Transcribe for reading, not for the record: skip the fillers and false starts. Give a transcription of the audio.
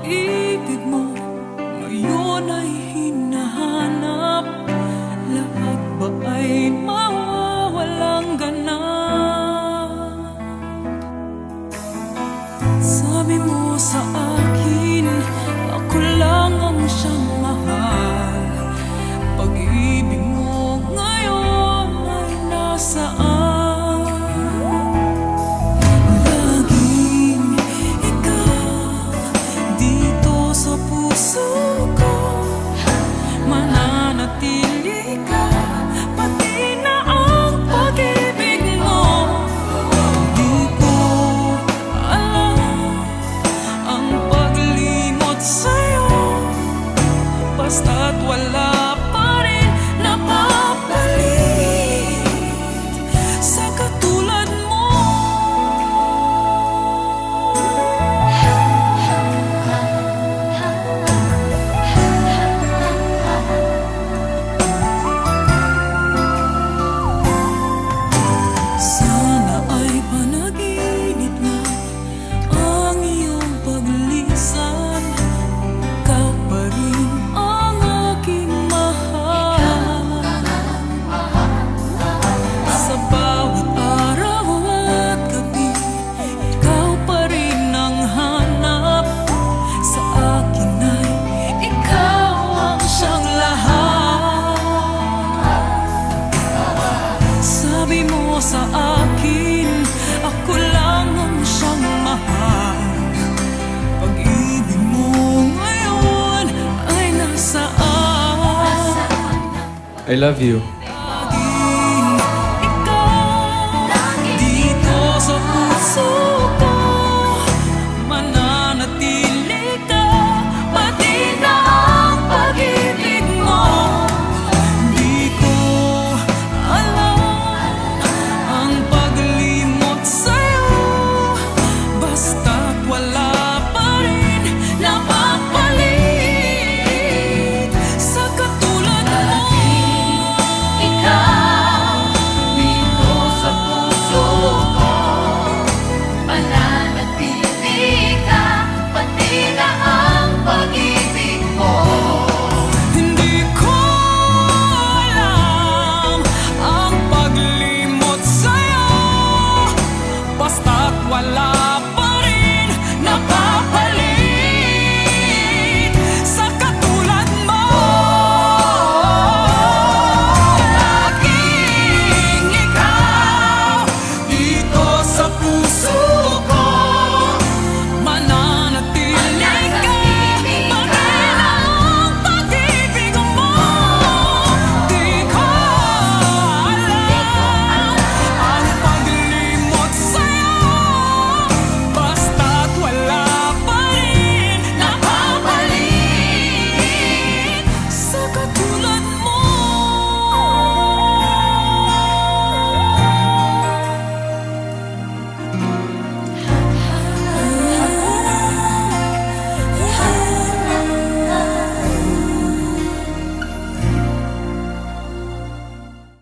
pag-ibig mo ngayon ay hinahanap. Lahat ba ay mawawalang ganap? Sabi mo sa akin, ako lang ang siyang mahal. Pag-ibig mo ngayon ay nasaan? Laging ikaw dito sa puso ko, mananatili ka, pati na ang pag-ibig mo. Di ko alam ang paglimot sa'yo, basta't wala pa rin napapalit sa katulad mo. Sana ay panaginip na ang iyong paglisan. Ikaw pa rin ang aking mahal. Sa bawat araw at gabi, ikaw pa rin ang hanap. Sa akin ay ikaw ang siyang lahat. Sabi mo sa akin, ako lang ang siyang mahal. Pag-ibig mo ngayon ay nasaan? I love you.